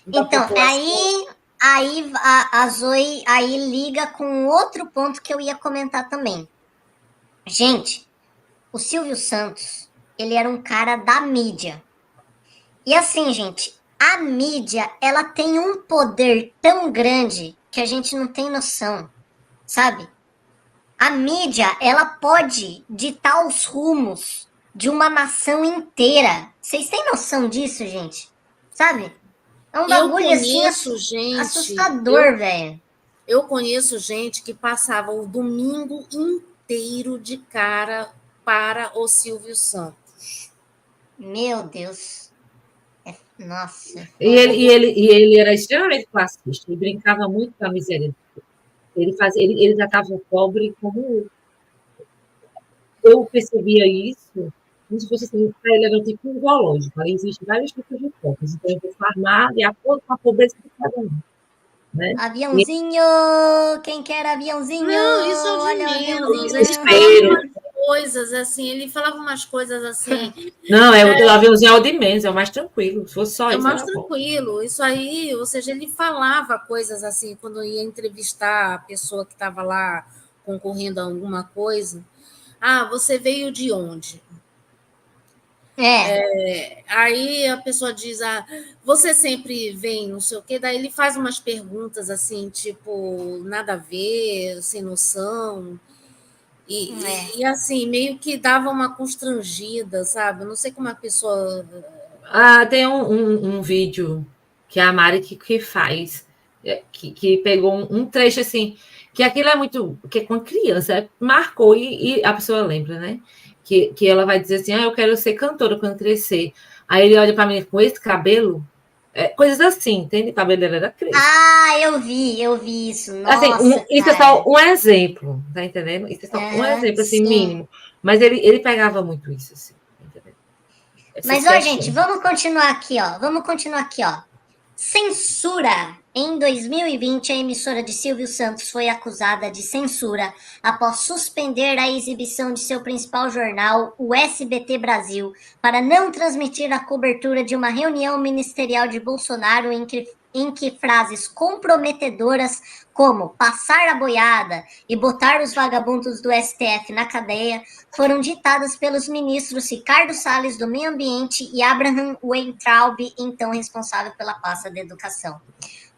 da Então, população. aí a Zoe aí liga com outro ponto que eu ia comentar também. Gente, o Silvio Santos, ele era um cara da mídia. E assim, gente, a mídia, ela tem um poder tão grande que a gente não tem noção, sabe? A mídia, ela pode ditar os rumos de uma nação inteira. Vocês têm noção disso, gente? Sabe? É um Eu bagulho assim conheço gente, assustador, velho. eu conheço gente que passava o domingo inteiro de cara para o Silvio Santos. Meu Deus. Nossa. E ele era extremamente classista, ele brincava muito com a miséria. Ele tratava o pobre como. Eu percebia isso, como se fosse assim, para ele era um tipo um zoológico. Ali existem vários tipos de pobres, então eu vou farmar de acordo com a pobreza de cada um. Né? Aviãozinho! Quem quer aviãozinho? Não, isso é o de Olha o menos. aviãozinho. Ele falava umas coisas assim, Não, o aviãozinho é o de menos, é o mais tranquilo. Se fosse só é isso, mais era bom. tranquilo. Isso aí, ou seja, ele falava coisas assim quando ia entrevistar a pessoa que estava lá concorrendo a alguma coisa. Ah, você veio de onde? É. Aí a pessoa diz, ah, você sempre vem, não sei o quê, daí ele faz umas perguntas assim, tipo, nada a ver, sem noção, e assim, meio que dava uma constrangida, sabe? Eu não sei como a pessoa. Tem um vídeo que a Mari que faz, que pegou um trecho assim, que aquilo é muito. Que com criança, marcou e a pessoa lembra, né? Que ela vai dizer assim: eu quero ser cantora quando crescer. Aí ele olha para mim com esse cabelo, coisas assim, entende? O cabelo dela era crespo. Eu vi isso. Assim, Nossa, isso é cara. só um exemplo, tá entendendo? Isso é só um exemplo, assim, Sim. mínimo. Mas ele pegava muito isso, assim, tá entendendo? Mas, gente, vamos continuar aqui, ó. Censura. Em 2020, a emissora de Silvio Santos foi acusada de censura após suspender a exibição de seu principal jornal, o SBT Brasil, para não transmitir a cobertura de uma reunião ministerial de Bolsonaro em que frases comprometedoras como passar a boiada e botar os vagabundos do STF na cadeia foram ditadas pelos ministros Ricardo Salles do Meio Ambiente e Abraham Weintraub, então responsável pela pasta da Educação.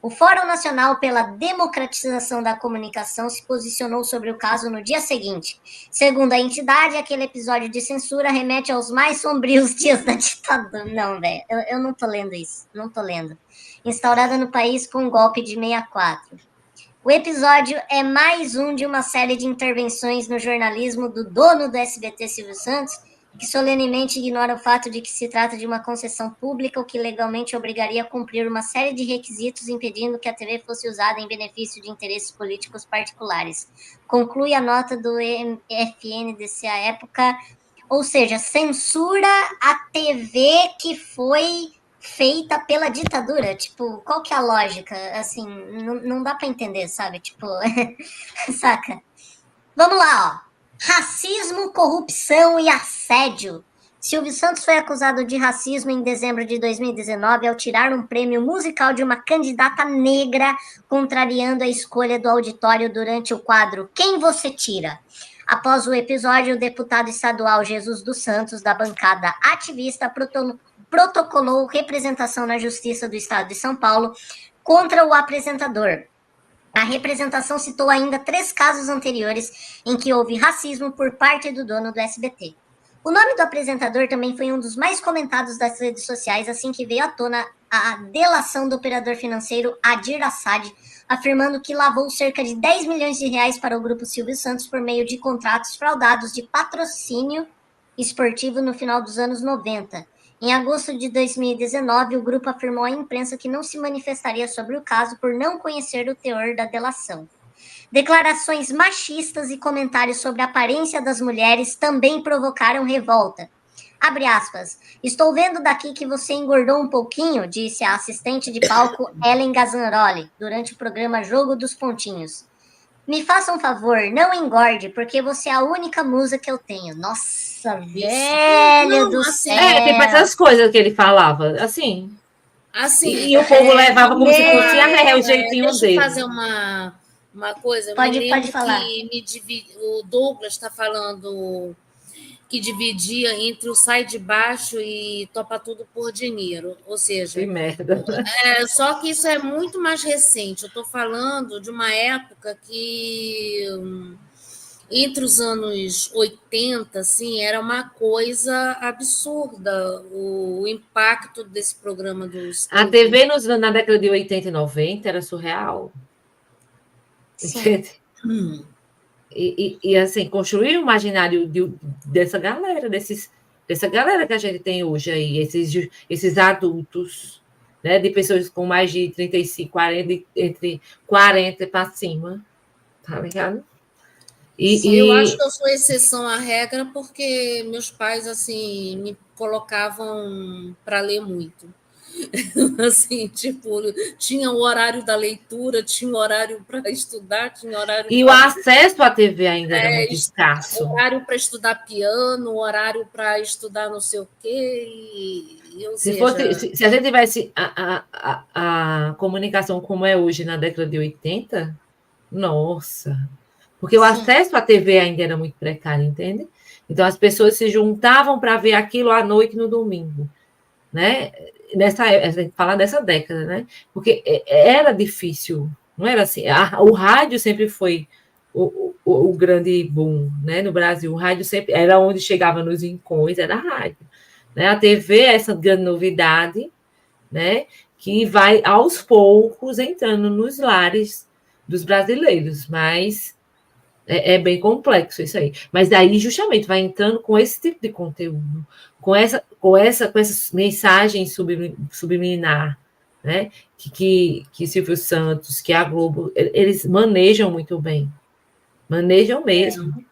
O Fórum Nacional pela Democratização da Comunicação se posicionou sobre o caso no dia seguinte. Segundo a entidade, aquele episódio de censura remete aos mais sombrios dias da ditadura. Não, velho, eu não tô lendo isso, não tô lendo. Instaurada no país com um golpe de 64. O episódio é mais um de uma série de intervenções no jornalismo do dono do SBT, Silvio Santos, que solenemente ignora o fato de que se trata de uma concessão pública, o que legalmente obrigaria a cumprir uma série de requisitos impedindo que a TV fosse usada em benefício de interesses políticos particulares. Conclui a nota do FNDC à época, ou seja, censura a TV que foi feita pela ditadura. Tipo, qual que é a lógica? Assim, não dá pra entender, sabe? Tipo, saca? Vamos lá, ó. Racismo, corrupção e assédio. Silvio Santos foi acusado de racismo em dezembro de 2019 ao tirar um prêmio musical de uma candidata negra, contrariando a escolha do auditório durante o quadro Quem Você Tira? Após o episódio, o deputado estadual Jesus dos Santos, da bancada ativista, protocolou representação na Justiça do Estado de São Paulo contra o apresentador. A representação citou ainda 3 casos anteriores em que houve racismo por parte do dono do SBT. O nome do apresentador também foi um dos mais comentados das redes sociais assim que veio à tona a delação do operador financeiro Adir Assad, afirmando que lavou cerca de 10 milhões de reais para o grupo Silvio Santos por meio de contratos fraudados de patrocínio esportivo no final dos anos 90. Em agosto de 2019, o grupo afirmou à imprensa que não se manifestaria sobre o caso por não conhecer o teor da delação. Declarações machistas e comentários sobre a aparência das mulheres também provocaram revolta. Abre aspas. Estou vendo daqui que você engordou um pouquinho, disse a assistente de palco Ellen Gazzaroli durante o programa Jogo dos Pontinhos. Me faça um favor, não engorde, porque você é a única musa que eu tenho. Nossa, velho do céu. Tem essas coisas que ele falava, assim. Assim, E o povo levava como se fosse o jeitinho deixa eu dele. fazer uma coisa. Eu Pode me lembro falar. que o Douglas está falando que dividia entre o sai de baixo e topa tudo por dinheiro. Ou seja, Que merda. Só que isso é muito mais recente. Eu estou falando de uma época que, entre os anos 80, assim, era uma coisa absurda o impacto desse programa dos. A TV na década de 80 e 90 era surreal. Entende? E assim, construir o imaginário dessa galera, dessa galera que a gente tem hoje aí, esses adultos, né, de pessoas com mais de 35, 40, entre 40 para cima, tá ligado? Eu acho que eu sou exceção à regra porque meus pais assim me colocavam para ler muito. Assim, tipo, tinha o horário da leitura, tinha o horário para estudar, tinha horário E o acesso à TV ainda era muito escasso. Horário para estudar piano, horário para estudar não sei o quê. Se a gente tivesse a comunicação como é hoje na década de 80, nossa. Porque o acesso à TV ainda era muito precário, entende? Então as pessoas se juntavam para ver aquilo à noite no domingo, né? A gente fala dessa década, né? Porque era difícil, não era assim. O rádio sempre foi o grande boom, né? No Brasil, o rádio sempre era onde chegava nos rincões, era a rádio. Né? A TV é essa grande novidade, né? Que vai aos poucos entrando nos lares dos brasileiros, mas é bem complexo isso aí. Mas daí, justamente, vai entrando com esse tipo de conteúdo, com essa mensagem subliminar, né? Que Silvio Santos, que a Globo, eles manejam muito bem. Manejam mesmo.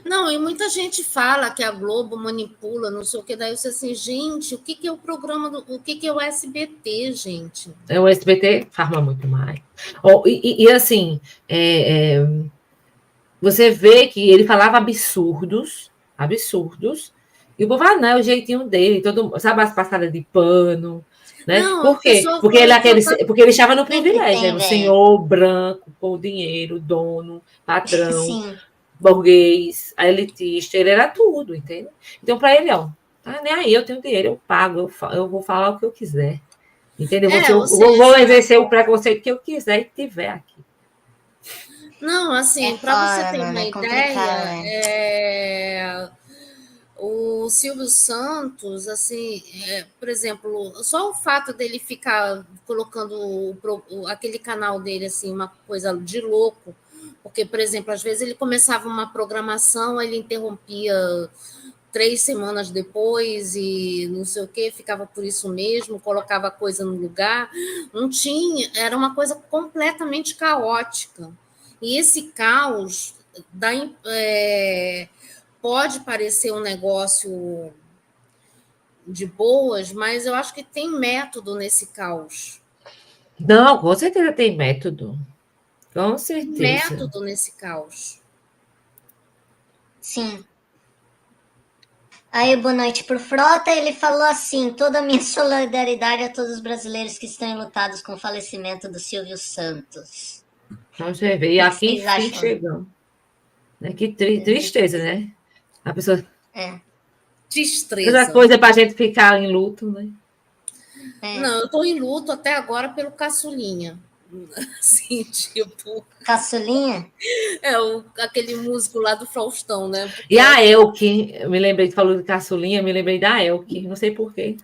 Não, e muita gente fala que a Globo manipula, não sei o que, daí eu sei assim, gente, o que é o programa, o que é o SBT, gente? O SBT farma muito mais. E assim, você vê que ele falava absurdos, e o povo, não, é o jeitinho dele, sabe as passadas de pano, né? Não, por quê? Porque ele estava no privilégio, era um senhor branco, com dinheiro, dono, patrão, burguês, elitista, ele era tudo, entende? Então, para ele, nem aí, eu tenho dinheiro, eu pago, eu vou falar o que eu quiser, entendeu? Eu vou exercer o preconceito que eu quiser e tiver aqui. Não, assim, para você ter uma ideia, o Silvio Santos, assim, por exemplo, só o fato dele ficar colocando aquele canal dele, assim, uma coisa de louco, porque, por exemplo, às vezes ele começava uma programação, ele interrompia 3 semanas depois e não sei o que, ficava por isso mesmo, colocava coisa no lugar, não tinha, era uma coisa completamente caótica. E esse caos pode parecer um negócio de boas, mas eu acho que tem método nesse caos. Não, com certeza tem método. Com certeza. Tem método nesse caos. Sim. Aí, boa noite pro Frota. Ele falou assim: toda a minha solidariedade a todos os brasileiros que estão enlutados com o falecimento do Silvio Santos. Então, você vê, e aqui enfim chegamos. Né? Que tristeza, né? A pessoa. Tristeza. Outra coisa para a gente ficar em luto, né? Não, eu estou em luto até agora pelo Caçulinha. Assim, tipo. Caçulinha? Aquele músico lá do Faustão, né? Porque... E a Elke, eu me lembrei, falou de Caçulinha, me lembrei da Elke, não sei porquê.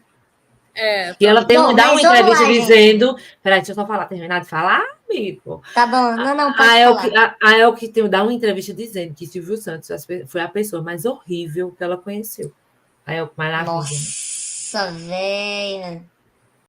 E ela dá uma entrevista dizendo. Peraí, deixa eu só terminar de falar, amigo. Tá bom, não, pode falar. A Elke dá uma entrevista dizendo que Silvio Santos foi a pessoa mais horrível que ela conheceu. A Elke maravilhosa. Nossa, velha.